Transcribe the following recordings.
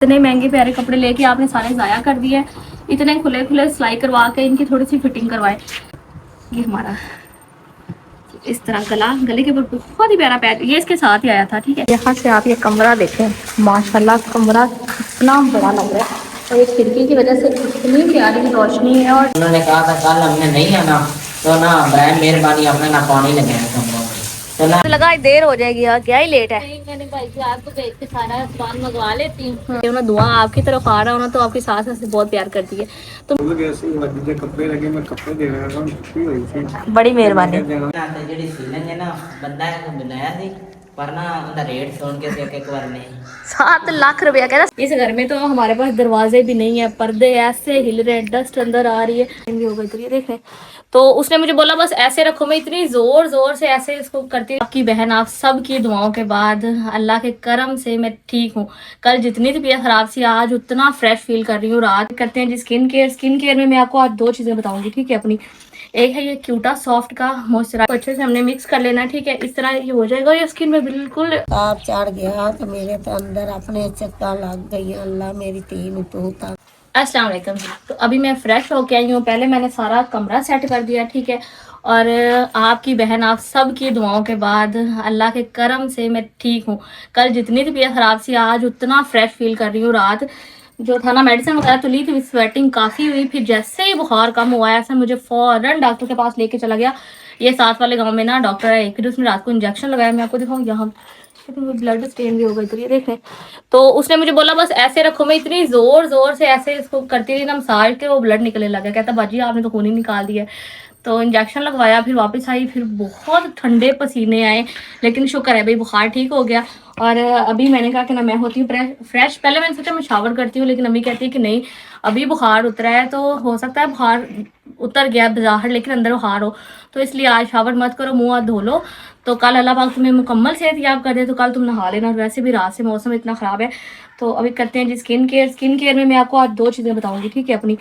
इतने महंगे प्यारे कपड़े लेके आपने सारे ज़ाया कर दिए। इतने खुले खुले सिलाई करवा के इनकी थोड़ी सी फिटिंग करवाए। ये हमारा इस तरह गले के ऊपर बहुत ही प्यारा पैच, ये इसके साथ ही आया था। ठीक है, यहाँ से आप ये कमरा देखें, माशाल्लाह कमरा कितना बड़ा लग रहा है और इस खिड़की की वजह से इतनी प्यारी रोशनी है। और उन्होंने कहा था कल हमने नहीं आना, तो ना बहन मेहरबानी अपने ना पानी लगाया कमरों में, तो ना लगा देर हो जाएगी यार, क्या ही लेट है। मैंने भाई से आपको भेज के सारा सामान मंगवा लेती हूँ। उन्हें दुआ आपकी तरफ आ रहा होना तो आपकी सास से बहुत प्यार करती है, तो कपड़े लगे, मैं कपड़े दे रहा था। बड़ी मेहरबानी। ਜਿਹੜੀ ਸੀਲਿੰਗ ਹੈ ਨਾ ਬੰਦਾ ਇਹਨੂੰ ਬਣਾਇਆ ਸੀ पर ना उनका रेट सुन के एक बार नहीं 7 लाख रुपया कह रहा। इस घर में तो हमारे पास दरवाजे भी नहीं है, पर्दे ऐसे हिल रहे हैं, डस्ट अंदर आ रही है भी हो गई। तो ये देख रहे तो उसने मुझे बोला बस ऐसे रखो, मैं इतनी जोर जोर से ऐसे इसको करती हूँ। आपकी बहन आप सब की दुआओं के बाद अल्लाह के करम से मैं ठीक हूँ। कल जितनी तबीयत खराब सी, आज उतना फ्रेश फील कर रही हूँ। रात करते हैं जी स्किन केयर में मैं आपको आज 2 चीजें बताऊंगी। ठीक है, अपनी एक है ये क्यूटा सॉफ्ट का मॉइस्चराइजर, अच्छे से हमने मिक्स कर लेना। ठीक है, इस तरह ये हो जाएगा, ये स्किन में बिल्कुल ताप चढ़ गया तो मेरे तो अंदर अपने चक्का लग गई। अल्लाह मेरी तीन टूटा। अस्सलाम वालेकुम। तो अभी मैं फ्रेश होके आई हूँ, पहले मैंने सारा कमरा सेट कर दिया। ठीक है, और आपकी बहन आप सब की दुआओं के बाद अल्लाह के करम से मैं ठीक हूँ। कल जितनी तबीयत खराब सी, आज उतना फ्रेश फील कर रही हूँ। रात जो था ना मेडिसिन वगैरह तो ली थी, स्वेटिंग काफ़ी हुई, फिर जैसे ही बुखार कम हुआ ऐसा मुझे फ़ौरन डॉक्टर के पास लेके चला गया। ये साथ वाले गांव में ना डॉक्टर है, फिर उसने रात को इंजेक्शन लगाया। मैं आपको दिखाऊँ, यहाँ ब्लड स्टेन भी हो गई। तो ये देखें, तो उसने मुझे बोला बस ऐसे रखो, मैं इतनी जोर जोर से ऐसे इसको करती रही ना मसाज के, वो ब्लड निकलने लगा। कहता बाजी आपने तो खून ही निकाल दिया। तो इंजेक्शन लगवाया, फिर वापस आई, फिर बहुत ठंडे पसीने आए, लेकिन शुक्र है भाई बुखार ठीक हो गया। और अभी मैंने कहा कि ना मैं होती हूँ फ्रेश। पहले मैंने सोचा मैं शावर करती हूँ, लेकिन अम्मी कहती है कि नहीं अभी बुखार उतरा है, तो हो सकता है बुखार उतर गया बाहर लेकिन अंदर बुखार हो, तो इसलिए आज शावर मत करो, मुँह हाथ धो लो, तो कल अल्लाह पाक तुम्हें मुकम्मल सेहत याब कर दे तो कल तुम नहा लेना। वैसे भी रात से मौसम इतना ख़राब है। तो अभी करते हैं जी स्किन केयर में मैं आपको आज 2 चीज़ें बताऊंगी। ठीक है, अपनी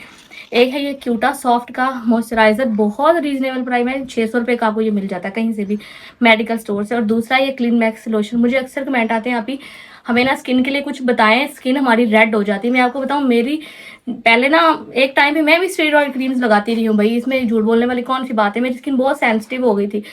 एक है ये क्यूटा सॉफ्ट का मॉइस्चराइजर, बहुत रीजनेबल प्राइस में 600 रुपये का आपको ये मिल जाता है कहीं से भी मेडिकल स्टोर से। और दूसरा ये क्लीन मैक्स लोशन, मुझे अक्सर कमेंट आते हैं आप ही हमें ना स्किन के लिए कुछ बताएं, स्किन हमारी रेड हो जाती है। मैं आपको बताऊं, मेरी पहले ना एक टाइम पे मैं भी स्टेरॉइड क्रीम्स लगाती रही हूँ भाई, इसमें झूठ बोलने वाली कौन सी बात है। मेरी स्किन बहुत सेंसिटिव हो गई थी,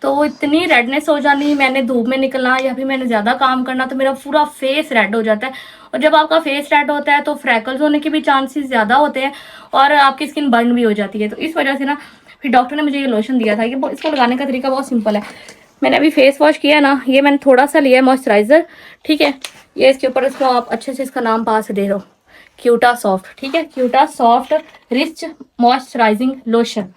तो वो इतनी रेडनेस हो जानी, मैंने धूप में निकलना या फिर मैंने ज़्यादा काम करना तो मेरा पूरा फेस रेड हो जाता है। और जब आपका फेस रेड होता है तो फ्रैकल्स होने के भी चांसेस ज़्यादा होते हैं और आपकी स्किन बर्न भी हो जाती है। तो इस वजह से ना फिर डॉक्टर ने मुझे ये लोशन दिया था कि इसको लगाने का तरीका बहुत सिंपल है। मैंने अभी फेस वॉश किया ना, ये मैंने थोड़ा सा लिया है मॉइस्चराइज़र। ठीक है, ये इसके ऊपर इसको आप अच्छे से इसका नाम पास दे दो, क्यूटा सॉफ्ट। ठीक है, Quetta soft rich moisturising lotion,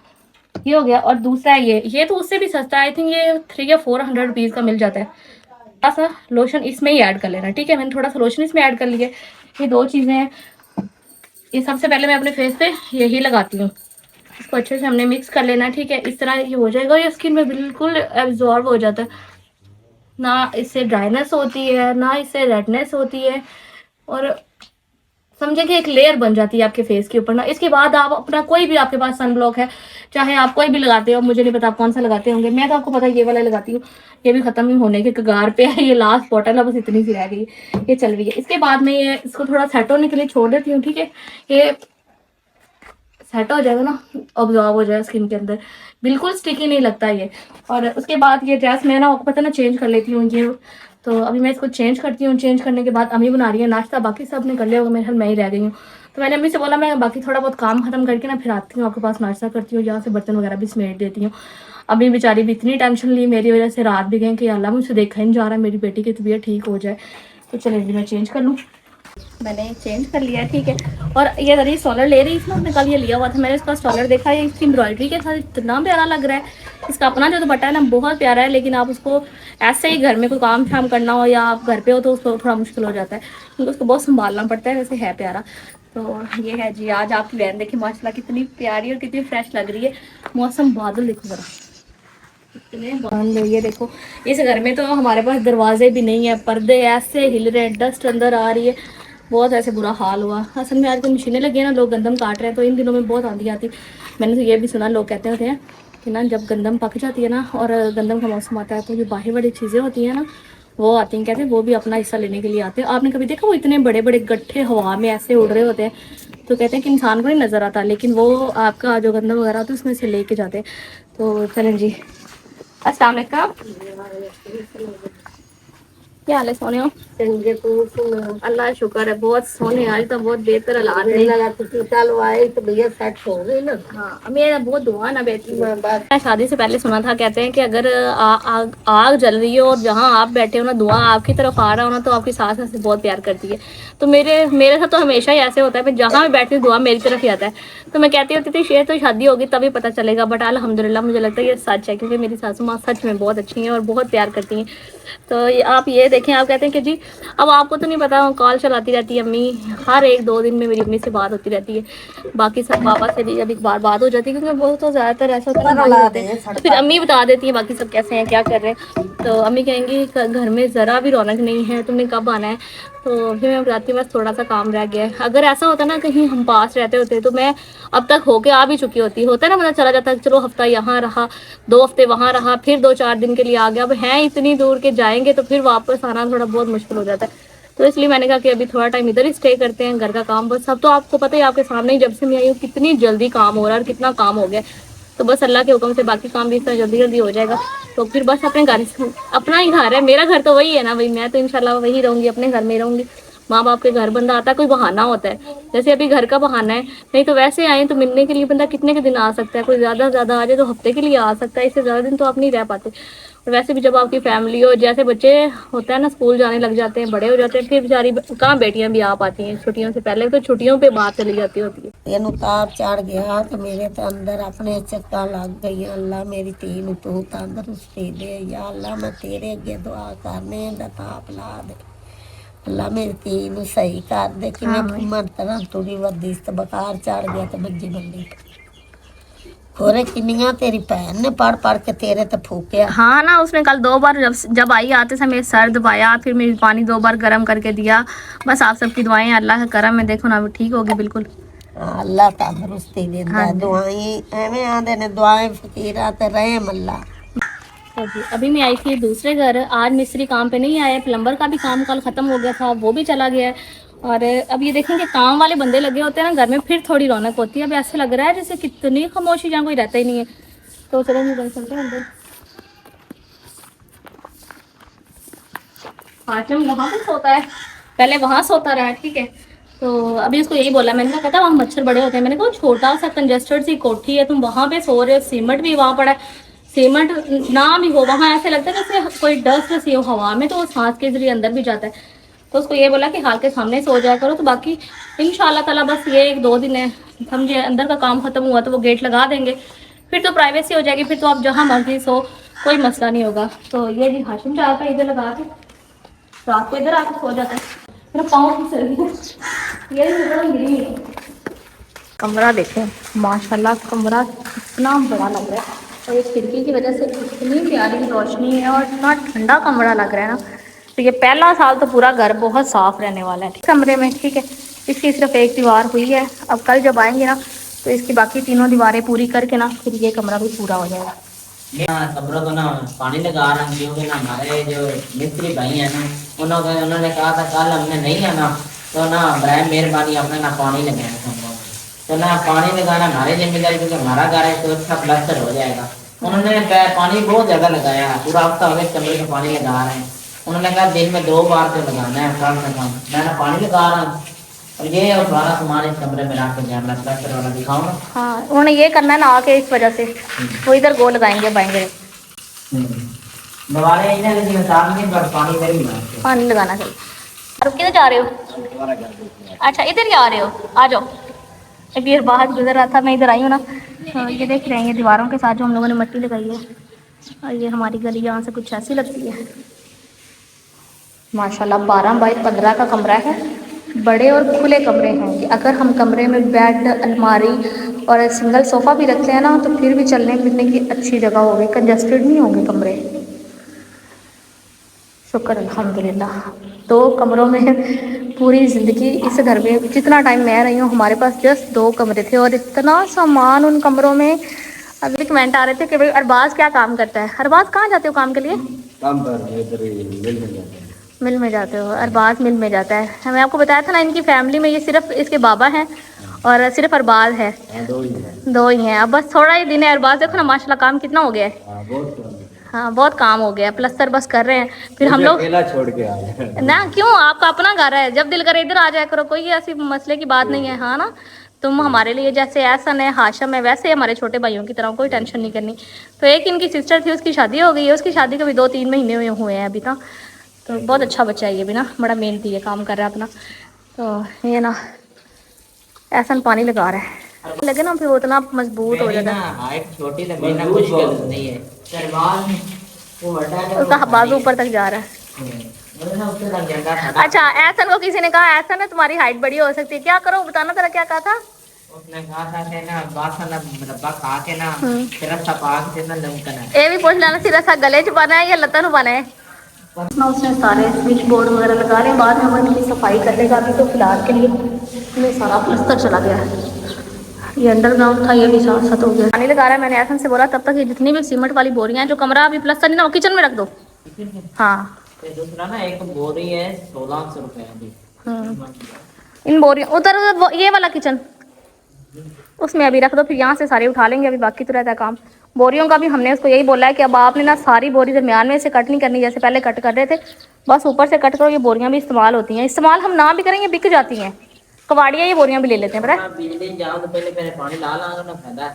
ये हो गया। और दूसरा ये तो उससे भी सस्ता है, आई थिंक ये 300 या 400 रुपीज़ का मिल जाता है। थोड़ा सा लोशन इसमें ही ऐड कर लेना। ठीक है, मैंने थोड़ा सा लोशन इसमें ऐड कर लिया। ये 2 चीज़ें हैं। ये सबसे पहले मैं अपने फेस पे यही लगाती हूँ, इसको अच्छे से हमने मिक्स कर लेना। ठीक है, इस तरह ये हो जाएगा, ये स्किन में बिल्कुल एब्जॉर्ब हो जाता है, ना इससे ड्राइनेस होती है ना इससे रेडनेस होती है, और समझे कि एक लेयर बन जाती है आपके फेस के ऊपर ना। इसके बाद आप अपना कोई भी आपके पास सन ब्लॉक है, चाहे आप कोई भी लगाते हो, मुझे नहीं पता आप कौन सा लगाते होंगे, मैं तो आपको पता है ये वाला लगाती हूँ। ये भी खत्म ही होने के कगार पे है, ये लास्ट बॉटल है, बस इतनी सी रह गई, ये चल रही है। इसके बाद में ये इसको थोड़ा सेट होने के लिए छोड़ देती हूँ। ठीक है, ये सेट हो जाएगा ना, ऑब्जॉर्व हो जाएगा स्किन के अंदर, बिल्कुल स्टिकी नहीं लगता ये। और उसके बाद ये ड्रेस मैं ना आपको पता ना चेंज कर लेती हूँ ये, तो अभी मैं इसको चेंज करती हूँ। चेंज करने के बाद अम्मी बना रही है नाश्ता, बाकी सब ने कर लिया होगा, मेरे ख्याल मैं ही रह गई हूँ। तो मैंने अम्मी से बोला मैं बाकी थोड़ा बहुत काम खत्म करके ना फिर आती हूँ आपके पास, नाश्ता करती हूँ, यहाँ से बर्तन वगैरह भी समेट देती हूँ। अभी बेचारी भी इतनी टेंशन ली मेरी वजह से, रात भी गई कि अल्लाह मुझसे देखा ही नहीं जा रहा मेरी बेटी की तबीयत ठीक हो जाए। तो चलिए जी मैं चेंज कर लूँ, मैंने चेंज कर लिया। ठीक है, और ये अगर ये स्टॉलर ले रही थी ना, मैंने कल ये लिया हुआ था, मैंने इसका स्टॉलर देखा, ये इसकी एम्ब्रॉयडरी के साथ इतना प्यारा लग रहा है। इसका अपना जो दुपट्टा है ना बहुत प्यारा है, लेकिन आप उसको ऐसे ही घर में कोई काम शाम करना हो या आप घर पे हो तो उसको थोड़ा मुश्किल हो जाता है, क्योंकि उसको बहुत संभालना पड़ता है। वैसे है प्यारा। तो ये है जी, आज आपकी बहन देखिए माशाल्लाह कितनी प्यारी और कितनी फ्रेश लग रही है। मौसम बादल देखो ज़रा, इतने बंद। ये देखो, इस घर में तो हमारे पास दरवाजे भी नहीं है, पर्दे ऐसे हिल रहे हैं, डस्ट अंदर आ रही है, बहुत ऐसे बुरा हाल हुआ। असल में आजकल मशीनें लगी हैं ना, लोग गंदम काट रहे हैं, तो इन दिनों में बहुत आंधी आती। मैंने तो ये भी सुना, लोग कहते होते हैं कि ना जब गंदम पक जाती है ना और गंदम का मौसम आता है तो जो बाहर वाली चीज़ें होती हैं ना वो आती हैं, कहते हैं वो भी अपना हिस्सा लेने के लिए आते हैं। आपने कभी देखा वो इतने बड़े बड़े गट्ठे हवा में ऐसे उड़ रहे होते हैं, तो कहते हैं कि इंसान को नहीं नज़र आता, लेकिन वो आपका जो गंदा वगैरह होता है उसमें से लेके जाते हैं। तो चलें जी, अस्सलाम वालेकुम, क्या हाल है सोने हो? चंगे तू अल्लाह का शुक्र है, बहुत सोने, आज तो बहुत बेहतर हालात है। लगा तो टीका लवाए तो भैया सेट हो गई ना। हाँ, मेरा बहुत दुआ ना बेटी। मैं बस मैं शादी से पहले सुना था, कहते हैं कि अगर आग जल रही हो और जहाँ आप बैठे हो ना, धुआं आपकी तरफ आ रहा हो ना, तो आपकी सास आपसे बहुत प्यार करती है। तो मेरे मेरे साथ तो हमेशा ही ऐसे होता है, मैं जहाँ भी बैठती हूँ धुआं मेरी तरफ ही आता है। तो मैं कहती होती थी शेर तो शादी होगी तभी पता चलेगा, बट अल्हम्दुलिल्लाह मुझे लगता है ये सच है, क्योंकि मेरी सासू माँ सच में बहुत अच्छी हैं और बहुत प्यार करती हैं। तो आप ये देखें, आप कहते हैं कि जी अब आपको तो नहीं पता, कॉल चलाती रहती है अम्मी, हर एक दो दिन में मेरी अम्मी से बात होती रहती है। बाकी सब पापा से भी जब एक बार बात हो जाती है, क्योंकि बहुत तो ज़्यादातर ऐसा होता है ना, भाई होते हैं, तो फिर अम्मी बता देती है बाकी सब कैसे हैं, क्या कर रहे हैं। तो अम्मी कहेंगी घर में ज़रा भी रौनक नहीं है, तुमने कब आना है। तो फिर मैं बताती हूँ बस थोड़ा सा काम रह गया है। अगर ऐसा होता ना कहीं हम पास रहते होते तो मैं अब तक होके आ भी चुकी होती। होता है ना, मतलब चला जाता चलो हफ्ता यहाँ रहा, 2 हफ्ते वहाँ रहा, फिर 2-4 दिन के लिए आ गया। अब हैं इतनी दूर के जाएंगे तो फिर वापस आना थोड़ा बहुत मुश्किल हो जाता है। तो इसलिए मैंने कहा कि अभी थोड़ा टाइम इधर ही स्टे करते हैं, घर का काम बस सब तो आपको पता ही, आपके सामने ही जब से मैं आई हूँ कितनी जल्दी काम हो रहा है और कितना काम हो गया। तो बस अल्लाह के हुक्म से बाकी काम भी इतना जल्दी जल्दी हो जाएगा। तो फिर बस अपने घर, अपना ही घर है, मेरा घर तो वही है ना भाई, मैं तो इंशाल्लाह वही रहूँगी, अपने घर में ही रहूँगी। माँ बाप के घर बंदा आता है, कोई बहाना होता है, जैसे अभी घर का बहाना है, नहीं तो वैसे आए तो मिलने के लिए बंदा कितने के दिन आ सकता है, कोई ज़्यादा से ज़्यादा आ जाए तो हफ्ते के लिए आ सकता है, इससे ज़्यादा दिन तो आप नहीं रह पाते। और वैसे भी जब आपकी फैमिली हो, जैसे बच्चे होता है ना स्कूल जाने लग जाते हैं, बड़े हो जाते हैं, फिर बेचारी कहाँ बेटियां भी आ पाती हैं छुट्टियों से पहले, तो छुट्टियों पे बात चली जाती होती है। तेन उतार चढ़ गया तो मेरे तो अंदर अपने चक्का लग गई। अल्लाह मेरी धी नूं तू तंदरुस्ती दे या अल्लाह, मैं तेरे अगे दुआ करने दा ताप ला दे। अल्लाह मेरी धी नूं सही कर दे कि मैं मन तरह तुरी वर्दी तो बुखार चढ़ गया तो मंजी बंदी खोरे किनिया तेरी भैन ने पढ़ पढ़ के तेरे तो फूकिया। हाँ ना, उसने कल 2 बार जब आई आते समय सर दबाया, फिर मेरी पानी 2 बार गर्म करके दिया। बस आप सबकी दुआएं, अल्लाह का करम है, देखो ना ठीक होगी बिल्कुल। अल्लाह तंदरुस्ती देंदा। हाँ जी। दुआएं एवें आंदे ने, दुआएं फकीरां ते रहम अल्लाह। तो जी अभी मैं आई थी दूसरे घर, आज मिस्त्री काम पे नहीं आया, प्लम्बर का भी काम कल ख़त्म हो गया था, वो भी चला गया है। और अब ये देखेंगे काम वाले बंदे लगे होते हैं ना घर में, फिर थोड़ी रौनक होती है। अब ऐसे लग रहा है जैसे कितनी खामोशी, जहाँ कोई रहता ही नहीं है। तो चलो नहीं चलते हैं अंदर। हाशिम वहाँ पे सोता है, पहले वहाँ सोता रहा, ठीक है। तो अभी उसको यही बोला मैंने, कहा कहता वहाँ मच्छर बड़े होते हैं। मैंने कहा छोटा सा कंजस्टेड सी कोठी है, तुम वहाँ पे सो रहे हो, सीमेंट भी वहाँ पड़ा है, सीमेंट ना भी हो वहाँ ऐसे लगता है जैसे कोई डस्ट सी हो हवा में, तो वो सांस के जरिए अंदर भी जाता है। तो उसको ये बोला कि हाल के सामने सो जाया करो। तो बाकी इंशाल्लाह ताला बस ये 1-2 दिन है, समझे, अंदर का काम खत्म हुआ तो वो गेट लगा देंगे, फिर तो प्राइवेसी हो जाएगी, फिर तो आप जहाँ मर्जी सो, कोई मसला नहीं होगा। तो ये जी हाशिम चार का इधर लगा के रात को इधर आके सो जाता है, मेरा पाँव फिसल गया। ये गिरी। कमरा देखें माशाल्लाह, कमरा कितना बड़ा लग रहा है, और इस खिड़की की वजह से इतनी प्यारी रोशनी है और इतना ठंडा कमरा लग रहा है ना। तो ये पहला साल तो पूरा घर बहुत साफ रहने वाला है कमरे में, ठीक है। इसकी सिर्फ एक दीवार हुई है, अब कल जब आएंगे ना तो इसकी बाकी तीनों दीवारें पूरी करके ना फिर ये कमरा भी पूरा हो जाएगा। कमरों को ना पानी लगा रहा हूँ, क्योंकि ना हमारे जो मिस्त्री भाई हैं ना, उन्होंने कहा था कल हमने नहीं आना, तो ना बराए मेहरबानी अपने ना पानी लगाए कमरों में। तो ना पानी लगाना हमारी जिम्मेदारी, क्योंकि हमारा घर है तो अच्छा प्लास्टर हो जाएगा। उन्होंने पानी बहुत ज़्यादा लगाया, पूरा हफ्ता हो गया कमरे में पानी लगा रहे हैं। उन्होंने कहा दिन में 2 बार तो लगाना है, कम से कम। मैंने पानी लगा रहा हूँ और ये और सारा सामान इस कमरे में रख के जाए, मैं प्लास्टर वाला दिखाऊँ ना। हाँ, उन्होंने ये करना है ना आके, इस वजह से वो इधर गोल लगाएंगे बाएंगे। दवारे इधर लेकिन साफ नहीं, पर पानी इधर ही लगाते। पानी लगाना चाहिए। और किधर जा रहे हो? अच्छा इधर ही आ रहे हो, आ जाओ। एक ये बाहर गुजर रहा था, मैं इधर आई हूँ ना, तो ये देख रहे हैं ये दीवारों के साथ जो हम लोगों ने मिट्टी लगाई है, और ये हमारी गली यहाँ से कुछ ऐसी लगती है। माशाल्लाह 12 बाई 15 का कमरा है, बड़े और खुले कमरे हैं। अगर हम कमरे में बेड, अलमारी और सिंगल सोफ़ा भी रखते हैं ना तो फिर भी चलने फिरने की अच्छी जगह होगी, कंजस्टेड नहीं होंगे कमरे। शुक्र अल्हम्दुलिल्लाह। 2 कमरों में पूरी ज़िंदगी, इस घर में जितना टाइम मैं रही हूँ हमारे पास जस्ट 2 कमरे थे और इतना सामान उन कमरों में। अभी कमेंट आ रहे थे कि भाई अरबाज क्या काम करता है। अरबाज कहाँ जाते हो काम के लिए? काम पर इधर ही मिल में जाते हैं। मिल में जाते हो? अरबाज मिल में जाता है। हमें आपको बताया था ना, इनकी फैमिली में ये सिर्फ इसके बाबा हैं और सिर्फ अरबाज है, हाँ, दो ही है। दो ही हैं। अब बस थोड़ा ही दिन है। अरबाज देखो ना माशाल्लाह काम कितना हो गया है। हाँ, बहुत काम है। हाँ बहुत काम हो गया, प्लस्तर बस कर रहे हैं। फिर हम मुझे लोग अकेला छोड़ के आए हैं। ना, क्यों, आपका अपना घर है, जब दिल करे इधर आ जाया करो, कोई ऐसी मसले की बात नहीं है। हाँ ना, तुम हमारे लिए जैसे एहसन है, हाशम है, वैसे हमारे छोटे भाइयों की तरह, कोई टेंशन नहीं करनी। तो एक इनकी सिस्टर थी, उसकी शादी हो गई है, उसकी शादी को भी 2-3 महीने हुए हैं अभी तक। तो बहुत अच्छा बच्चा है ये भी ना, बड़ा मेहनती है, काम कर रहा है अपना। तो ये ना एहसन पानी लगा रहा है, लगे ना फिर वो इतना मजबूत हो मेरी जाता ना है। हाइट छोटी तो मेरी ना मुश्किल नहीं है। सरवाल वो बड़ा है, उसका बाजू ऊपर तक जा रहा है। मेरे ना उससे लग जाता था। अच्छा, एहसन को किसी ने कहा, एहसन है तुम्हारी हाइट बड़ी हो सकती है, क्या करो बताना जरा, क्या कहा था? उसने कहा था कि ना बासा ना मुरब्बा खा के ना फिर अच्छा पाक से ना लमकना है। ये भी पूछ लेना सिरा सा गले च पाना है या लतन पाना है। उसने सारे स्विच बोर्ड वगैरह लगा रहे हैं, बाद में हम इनकी सफाई कर लेगा। अभी तो फिलहाल के लिए इसमें सारा प्लस्तर चला गया है। ये अंडरग्राउंड था, ये भी साथ साथ हो गया। पानी लगा रहा है, मैंने एहसन से बोला तब तक ये जितनी भी सीमेंट वाली बोरियां हैं, जो कमरा अभी प्लस्तर नहीं ना, वो किचन में रख दो। हाँ फिर दूसरा ना एक बोरी है 1600 रुपए अभी। इन बोरियों उधर ये वाला किचन उसमें अभी रख दो, फिर यहाँ से सारे उठा लेंगे, अभी बाकी तो रहता है काम। बोरियों का भी हमने उसको यही बोला है कि अब आपने ना सारी बोरी दरमियान में से कट नहीं करनी, जैसे पहले कट कर रहे थे, बस ऊपर से कट करो। ये बोरियां भी इस्तेमाल होती हैं, इस्तेमाल हम ना भी करेंगे बिक जाती हैं। कबाड़ियाँ ये बोरियां भी ले लेते हैं, पता है? बिजली जाओ तो पहले पहले पानी ला ला ना फायदा है।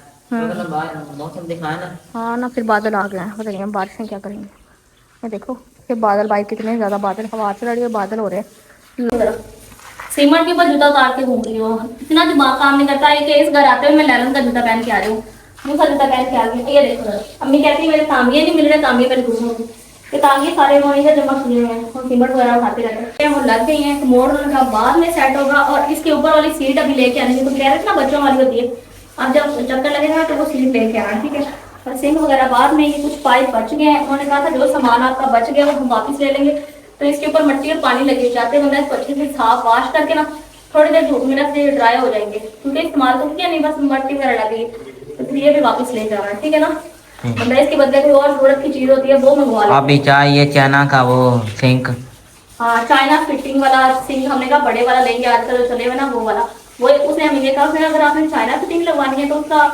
तो बाहर मौसम दिखाया ना। हाँ ना, फिर बादल आ गए हैं, बताइए हम बारिशें क्या करेंगे। ये देखो फिर बादल, भाई कितने ज़्यादा बादल, हवा चल रही है, बादल हो रहे हैं। सीमेंट के ऊपर जूता उतार के घूम रही हो, इतना दिमाग काम नहीं करता है कि इस घर आते हुए मैं लैलन का जूता पहन के आ रही हूँ, मुँह का जूता पहन के आ गई। ये देखो अम्मी कहती है मेरे तांगिए नहीं मिल रहे, तांगिए मेरे गुम हो गए। ये तांगिए सारे वहीं से जमा किए हुए हैं और सीमेंट वगैरह उठाते रहते हैं। वो लग गई हैं, मोड़ का बाद में सेट होगा। और इसके ऊपर वाली सीट अभी लेके आने की, तो कह रहे थे ना बच्चों वाली होती है, अब जब चक्कर लगेगा तो वो सीट लेके आना, ठीक है? और सिंक वगैरह बाद में, ये कुछ पाइप बच गए हैं, उन्होंने कहा था जो सामान आपका बच गया वो हम वापस ले लेंगे। तो इसके ऊपर मिट्टी और पानी लगे जाते हैं, मैं अच्छे से साफ वाश करके ना थोड़ी देर धूप में रख दे, ड्राई हो जाएंगे, क्योंकि इस्तेमाल तो किया नहीं, बस मिट्टी वगैरह लगी, तो ये भी वापस ले जाना, ठीक है ना? मतलब इसके बदले कोई और जरूरत की चीज होती है वो मंगवा लो। अभी चाहिए चाइना का वो सिंक। हाँ, चाइना फिटिंग वाला सिंक हमने कहा बड़े वाला लेंगे, आजकल जो चले हुए ना वो वाला। वो उसने हमें ये कहा फिर अगर आपने चाइना फिटिंग लगवानी है तो उसका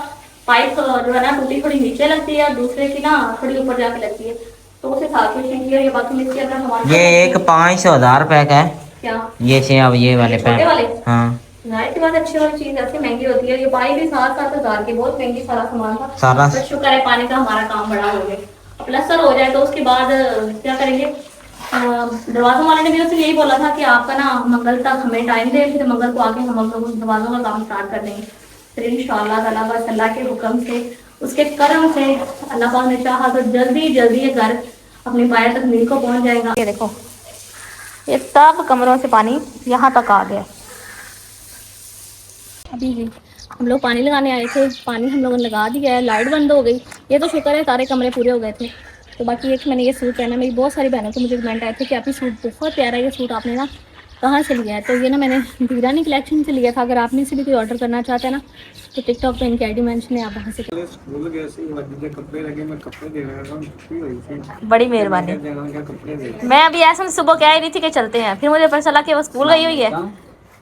पाइप जो है ना टूटी थोड़ी नीचे लगती है और दूसरे की ना थोड़ी ऊपर जाके लगती है, तो उसे साथ में चाहिए। और ये बाकी मिलती है अपना सामान। ये एक 500,000 रुपए का है। क्या ये से अब ये वाले छोटे वाले? हाँ जाहिर सी बात, अच्छी वाली चीज ऐसी महंगी होती है। ये पाई भी 7-7 हज़ार की, बहुत महंगी सारा सामान था। सारा बस शुक्र है पानी का हमारा काम बड़ा हो गया। अब प्लस्तर हो जाए तो उसके बाद क्या करेंगे? दरवाजों वाले ने भी उससे यही बोला था कि आपका ना मंगल तक हमें टाइम दे, फिर मंगल को आके हम लोग दरवाजों का काम स्टार्ट कर देंगे। फिर इंशाअल्लाह ताला बस अल्लाह के हुक्म से, उसके करम से, अल्लाह पाक ने चाहा तो जल्दी जल्दी ये घर अपने पाए तक मील को पहुंच जाएगा। ये देखो ये सब कमरों से पानी यहाँ तक आ गया। अभी जी हम लोग पानी लगाने आए थे, पानी हम लोगों ने लगा दिया है, लाइट बंद हो गई। ये तो शुक्र है सारे कमरे पूरे हो गए थे। तो बाकी एक मैंने ये सूट पहना, मेरी बहुत सारी बहनों को मुझे कमेंट आए थे कि आपकी सूट बहुत प्यारा है, ये सूट आपने ना कहाँ से लिया है? तो ये ना मैंने दीरानी कलेक्शन से लिया था। अगर आपने से भी कोई ऑर्डर करना चाहते हैं ना तो टिकटॉक पे इनकी आईडी मेंशन है, आप वहाँ से। स्कूल गए सी मुझे कपड़े लगे, मैं कपड़े दे रहा था, छुट्टी हुई थी। बड़ी मेहरबानी। जाना क्या कपड़े दे। मैं अभी ऐसा सुबह कह ही रही थी कि चलते हैं, फिर मुझे पता चला कि वो स्कूल गई हुई है,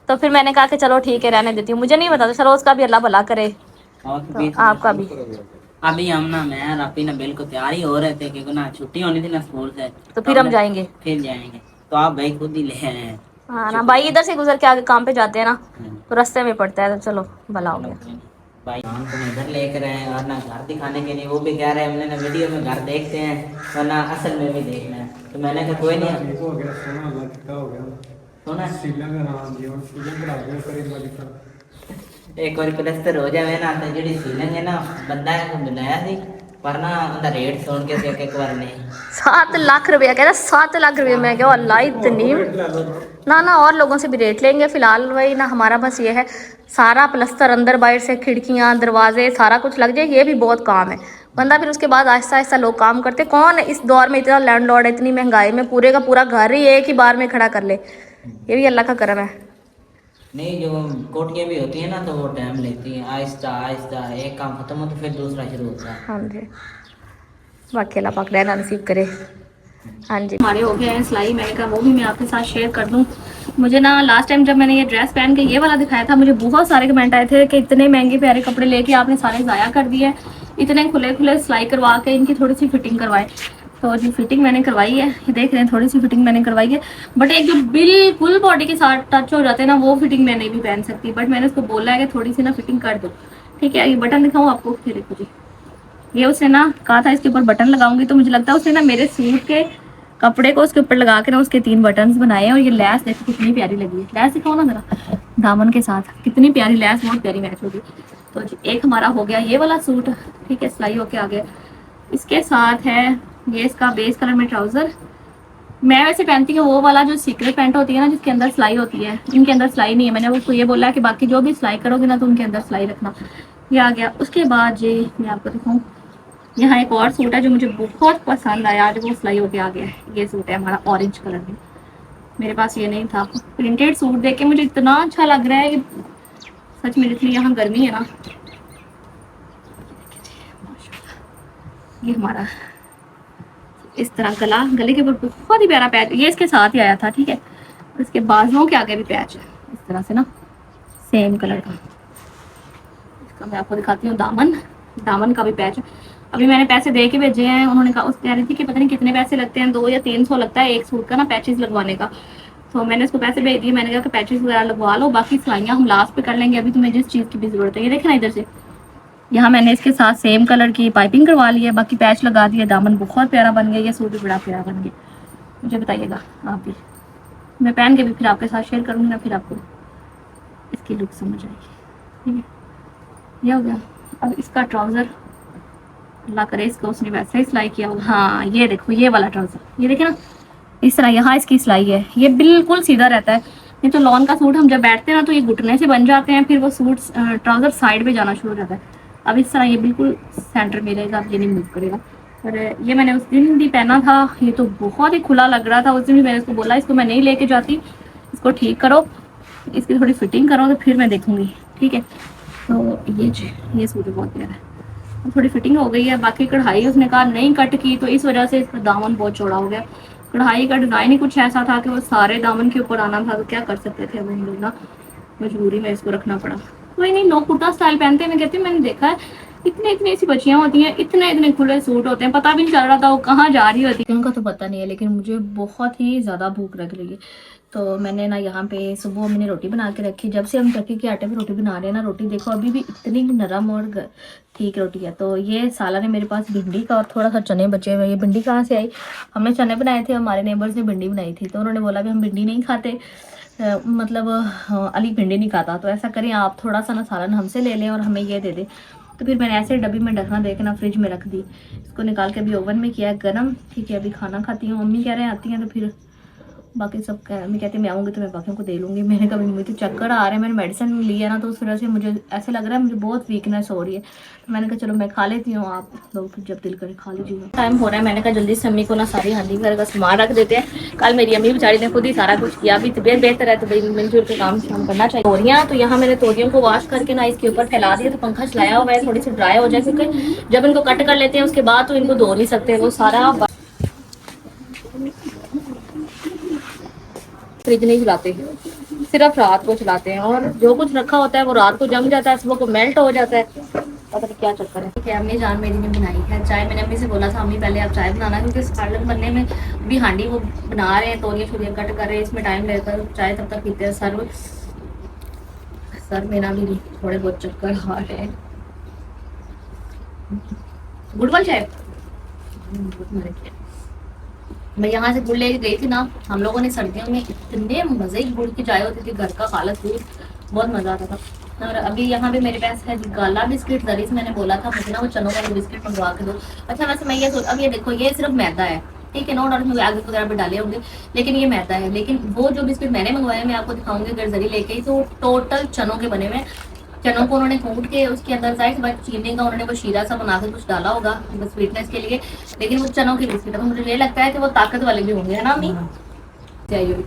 तो फिर मैंने कहा कि चलो ठीक है रहने देती हूँ। मुझे नहीं पता था, चलो उसका भी अल्लाह भला करे, तो आपका भी। अभी हम ना मैं और अपी ना बिल्कुल तैयार ही हो रहे थे क्योंकि ना छुट्टी होनी थी ना स्कूल से, तो फिर हम जाएंगे। फिर जाएंगे तो आप भाई खुद ही ले आए। हाँ ना भाई, इधर से गुजर के आगे काम पे जाते हैं ना तो रास्ते में पड़ता है, तो चलो भला हो गया। भाई हम तो इधर लेकर आए और ना घर दिखाने के लिए, वो भी कह रहे हैं हमने ना वीडियो में घर देखते हैं वरना असल में भी देखना है। तो मैंने कहा कोई नहीं, हो गया सोना अल्लाह कितना हो गया सोना सीलन का नाम दिया और सीलन बना दिया करीब वाली एक बार प्लस्तर हो जाए ना तो जी सीलन है ना बंदा है तो बुलाया थी पर ना उनका रेट सुन के एक बार नहीं 7 लाख रुपया कह रहा, 7 लाख रुपये। मैं क्या अल्लाह इतनी ना और लोगों से भी रेट लेंगे। फिलहाल वही ना हमारा बस ये है, सारा प्लस्तर अंदर बाहर से, खिड़कियाँ दरवाजे सारा कुछ लग जाए, ये भी बहुत काम है बंदा। फिर उसके बाद आहिस्ता आहिस्ता लोग काम करते। कौन इस दौर में इतना लैंडलॉर्ड है, इतनी महंगाई में पूरे का पूरा घर ही एक ही बार में खड़ा कर ले? ये भी अल्लाह का करम है। नहीं, जो कोटियाँ भी होती है ना तो वो टाइम लेती है, आहिस्ता आहिस्ता एक काम खत्म हो तो फिर दूसरा शुरू होता है। हाँ जी, बाकी अल्लाह पाक रहना नसीब करे। हाँ जी, हमारे हो गए हैं सिलाई। मैंने कहा वो भी मैं आपके साथ शेयर कर दूँ। मुझे ना लास्ट टाइम जब मैंने ये ड्रेस पहन के ये वाला दिखाया था, मुझे बहुत सारे कमेंट आए थे कि इतने महंगे प्यारे कपड़े लेके आपने सारे ज़ाया कर दिए, इतने खुले खुले सिलाई करवा के इनकी थोड़ी सी फिटिंग करवाए। तो जी फिटिंग मैंने करवाई है, ये देख रहे हैं, थोड़ी सी फिटिंग मैंने करवाई है। बट एक जो बिल्कुल बॉडी के साथ टच हो जाते हैं ना, वो फिटिंग मैं नहीं भी पहन सकती। बट मैंने उसको बोला है कि थोड़ी सी ना फिटिंग कर दो, ठीक है। ये बटन दिखाऊँ आपको, ये देखो जी, ये उसने ना कहा था इसके ऊपर बटन लगाऊंगी, तो मुझे लगता है उसने ना मेरे सूट के कपड़े को उसके ऊपर लगा के ना उसके 3 बटन्स बनाए हैं। और ये लैस देखो कितनी प्यारी लगी है, लैस दिखाओ ना जरा, दामन के साथ कितनी प्यारी लैस, बहुत प्यारी मैच होगी। तो जी एक हमारा हो गया ये वाला सूट, ठीक है, सिलाई होके आ गया। इसके साथ है ये इसका बेस कलर में ट्राउजर। मैं वैसे पहनती हूँ वो वाला जो सीक्रेट पैंट होती है ना, जिसके अंदर सिलाई होती है। इनके अंदर सिलाई नहीं है, मैंने उसको ये बोला है कि बाकी जो भी सिलाई करोगे ना तो उनके अंदर सिलाई रखना। ये आ गया। उसके बाद जी मैं आपको दिखाऊँ, यहाँ एक और सूट है जो मुझे बहुत पसंद आया, आज वो सिलाई होके आ गया है। ये सूट है हमारा ऑरेंज कलर में, मेरे पास ये नहीं था। प्रिंटेड सूट देख के मुझे इतना अच्छा लग रहा है कि सच में, इतनी यहाँ गर्मी है ना। ये हमारा इस तरह गला, गले के ऊपर बहुत ही प्यारा पैच, ये इसके साथ ही आया था, ठीक है। और इसके बाजुओं के आगे भी पैच है इस तरह से ना, सेम कलर का। इसका मैं आपको दिखाती हूँ दामन, दामन का भी पैच है। अभी मैंने पैसे दे के भेजे हैं, उन्होंने कहा, उस कह रही थी कि पता नहीं कितने पैसे लगते हैं, 200 या 300 लगता है एक सूट का ना पैचेस लगवाने का। तो मैंने उसको पैसे भेज दिए, मैंने कहा कि पैचेस वगैरह लगवा लो, बाकी सिलाइयाँ हम लास्ट पे कर लेंगे, अभी तुम्हें जिस चीज़ की भी जरूरत है। ये देखें ना इधर से, यहाँ मैंने इसके साथ सेम कलर की पाइपिंग करवा ली है, बाकी पैच लगा दिया। दामन बहुत प्यारा बन गया, ये सूट भी बड़ा प्यारा बन गया। मुझे बताइएगा आप भी, मैं पहन के भी फिर आपके साथ शेयर करूँगी ना, फिर आपको इसकी लुक समझ आएगी, ठीक है। ये हो गया। अब इसका ट्राउज़र, अल्लाह करे इसको उसने वैसे ही सिलाई किया होगा। हाँ ये देखो, ये वाला ट्राउज़र, ये देखिए ना इस तरह यहाँ इसकी सिलाई है, ये बिल्कुल सीधा रहता है। नहीं तो लॉन का सूट हम जब बैठते हैं ना तो ये घुटने से बन जाते हैं, फिर वो सूट ट्राउज़र साइड पे जाना शुरू हो जाता है। अब इस तरह ये बिल्कुल सेंटर में रहेगा, अब ये नहीं मूव करेगा। और ये मैंने उस दिन भी पहना था, ये तो बहुत ही खुला लग रहा था। उस दिन भी मैंने इसको बोला इसको मैं नहीं लेके जाती, इसको ठीक करो, इसकी थोड़ी फिटिंग करो तो फिर मैं देखूंगी, ठीक है। तो ये सूट बहुत प्यारा है, थोड़ी फिटिंग हो गई है। बाकी कढ़ाई उसने कहा नहीं कट की, तो इस वजह से इसका दामन बहुत चौड़ा हो गया। कढ़ाई का डिज़ाइन ही कुछ ऐसा था कि वो सारे दामन के ऊपर आना था, तो क्या कर सकते थे, अब हम लोग ना मजबूरी में इसको रखना पड़ा। कोई नहीं, लोग कुर्ता स्टाइल पहनते हैं, मैं कहती हूँ मैंने देखा है इतने इतनी सी बच्चियाँ होती हैं, इतने इतने खुले सूट होते हैं, पता भी नहीं चल रहा था वो कहाँ जा रही होती है। उनका तो पता नहीं है, लेकिन मुझे बहुत ही ज़्यादा भूख लग रही है। तो मैंने ना यहाँ पे सुबह मैंने रोटी बना के रखी, जब से हम चक्की के आटे में रोटी बना रहे हैं ना, रोटी देखो अभी भी इतनी नरम और ठीक रोटी है। तो ये साला ने मेरे पास भिंडी का और थोड़ा सा चने बचे हुए। ये भिंडी कहाँ से आई, हमने चने बनाए थे, हमारे नेबर्स ने भिंडी बनाई थी, तो उन्होंने बोला भी हम भिंडी नहीं खाते, मतलब अली भिंडी नहीं खाता, तो ऐसा करें आप थोड़ा सा ना सालन हमसे ले लें और हमें ये दे दें। तो फिर मैंने ऐसे डब्बी में ढकना दे के ना फ्रिज में रख दी। इसको निकाल के अभी ओवन में किया गर्म, ठीक है। अभी खाना खाती हूँ, मम्मी कह रहे हैं आती हैं तो फिर बाकी सब मम्मी कहते हैं मैं आऊँगी तो मैं बाकियों को दे लूँगी। मैंने कभी मुझे चक्कर आ रहे हैं, मैंने मेडिसिन ली है ना, तो उस वजह से मुझे ऐसे लग रहा है मुझे बहुत वीकनेस हो रही है। तो मैंने कहा चलो मैं खा लेती हूँ, आप लोग फिर जब दिल करे खा लीजिएगा। टाइम हो रहा है, मैंने कहा जल्दी से अम्मी को ना सारी हांडी घर का सामान रख देते हैं। कल मेरी अम्मी बेचारी ने खुद ही सारा कुछ किया, अभी तबीयत बेहतर है तो भाई मिलजुल के काम करना चाहिए। तोरियाँ, तो यहाँ मैंने तोरियों को वॉश करके ना इसके ऊपर फैला दिया, तो पंखा चलाया हुआ है, थोड़ी सी ड्राई हो जाए, क्योंकि जब इनको कट कर लेते हैं उसके बाद तो इनको धो नहीं सकते, वो सारा फ्रिज नहीं चलाते, सिर्फ रात को चलाते हैं। और जो कुछ रखा होता है वो रात को जम जाता है, सुबह को मेल्ट हो जाता है, पता नहीं क्या चक्कर है। ठीक है, अम्मी जान मेरी ने बनाई है चाय। मैंने अम्मी से बोला था अम्मी पहले आप चाय बनाना, क्योंकि सालन बनने में भी हांडी वो बना रहे हैं, तोरियाँ छोरियाँ कट कर रहे हैं, इसमें टाइम लगता है, चाय तब तक पीते हैं। सर मेरा भी थोड़े बहुत चक्कर आ रहे हैं। गुड़ वाली चाय मैं यहाँ से गुड़ लेके गई थी ना, हम लोगों ने सर्दियों में इतने मजे की गुड़ की चाय होती थी, घर का खालस दूध, बहुत मजा आता था। और अभी यहाँ पे मेरे पास है गाला बिस्किट, जरी से मैंने बोला था मुझे ना वो चनों वाले बिस्किट मंगवा के दो। अच्छा वैसे मैं ये सोच, अब ये देखो ये सिर्फ मैदा है, ठीक है, नो डाउट में आगे वगैरह भी डाले होंगे, लेकिन ये मैदा है। लेकिन वो जो बिस्किट मैंने मंगवाया मैं आपको दिखाऊंगी अगर जरी लेके ही, तो टोटल चनों के बने हुए। चनों को उन्होंने कूट के उसके अंदर साइड बाइट चीनी का उन्होंने वो शीरा सा बना के कुछ डाला होगा बस स्वीटनेस के लिए, लेकिन वो चनों की बिस्किट है, मुझे ये लगता है कि वो ताकत वाले भी होंगे, है ना अम्मी? चाहिए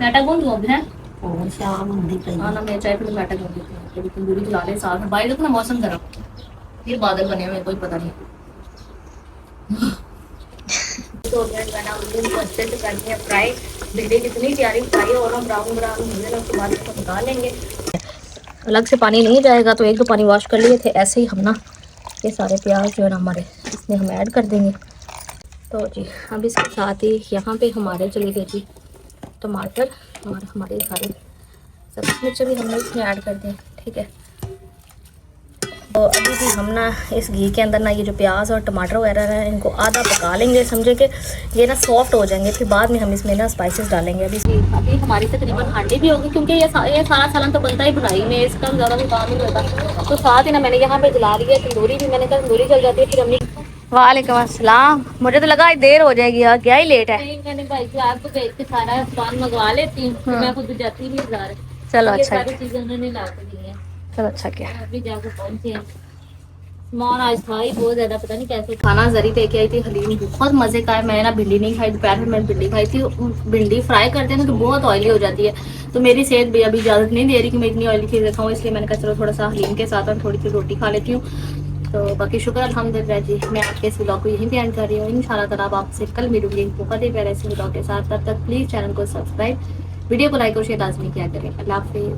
मैटा गूंद गो है और शाम होती पई हाँ ना, मैं चाय फिर मैटा गूंद तंदूरी जला ले साथ में। बाहर देखो ना मौसम गर्म, ये बादल बने हुए कोई पता नहीं। 2 मिनट मैंने उनको अच्छे से कर दिया फ्राई। भिंडी जितनी प्यारी फ्राई हो ना ब्राउन ब्राउन हो जाए उसके बाद इसको निकाल लेंगे। अलग से पानी नहीं जाएगा, तो 1-2 पानी वॉश कर लिए थे। ऐसे ही हम ना ये सारे प्याज जो है ना हमारे इसमें हम ऐड कर देंगे। तो जी अब इसके साथ ही यहाँ पे हमारे चले गए जी टमाटर और हमारे सारे सब्ज़ी मिर्च भी हमने इसमें ऐड कर दिए, ठीक है। तो अभी भी हम ना इस घी के अंदर ना ये जो प्याज और टमाटर वगैरह है इनको आधा पका लेंगे, समझे कि ये ना सॉफ्ट हो जाएंगे। फिर बाद में हम इसमें ना स्पाइसेस डालेंगे। अभी हमारी तकरीबन हांडी भी होगी, क्योंकि ये सारा सालन तो बनता ही बुनाई में, इसका ज़्यादा कोई काम नहीं होता। तो साथ ही ना मैंने यहाँ पे जला लिया तंदूरी भी, मैंने कहा तंदूरी जल जाती है फिर हमने। वालेकुम अस्सलाम। मुझे तो लगा देर हो जाएगी यार, क्या ही लेट है। नहीं, मैंने भाई जी आपको भेज के सारा सामान मंगवा लेती हूँ, तो मैं खुद जाती नहीं बाजार। चलो ये अच्छा सारी चीजें उन्होंने ला के दी है, चलो अच्छा क्या। अभी जाके पहुंचे हैं। सामान आज था ही बहुत ज्यादा, पता नहीं कैसे। खाना जरी लेके आई थी, हलीम बहुत मज़े का है। मैंने ना भिंडी नहीं खाई, दोपहर में मैंने भिंडी खाई थी। भिंडी फ्राई करते हैं ना तो बहुत ऑयली हो जाती है, तो मेरी सेहत भी अभी इजाज़त नहीं दे रही कि मैं इतनी ऑयली चीज़ें खाऊँ, इसलिए मैंने कहा चलो थोड़ा सा हलीम के साथ और थोड़ी सी रोटी खा लेती हूँ। तो बाकी शुक्र अल्हम्दुलिल्लाह जी। मैं आपके इस व्लॉग को यहीं पे एंड कर रही हूँ। इंशाल्लाह ताला अब आपसे कल मिलूंगी बहुत ही प्यारे से व्लॉग के साथ। तब तक प्लीज़ चैनल को सब्सक्राइब, वीडियो को लाइक और शेयर लाजमी किया करें। अल्लाह हाफिज़।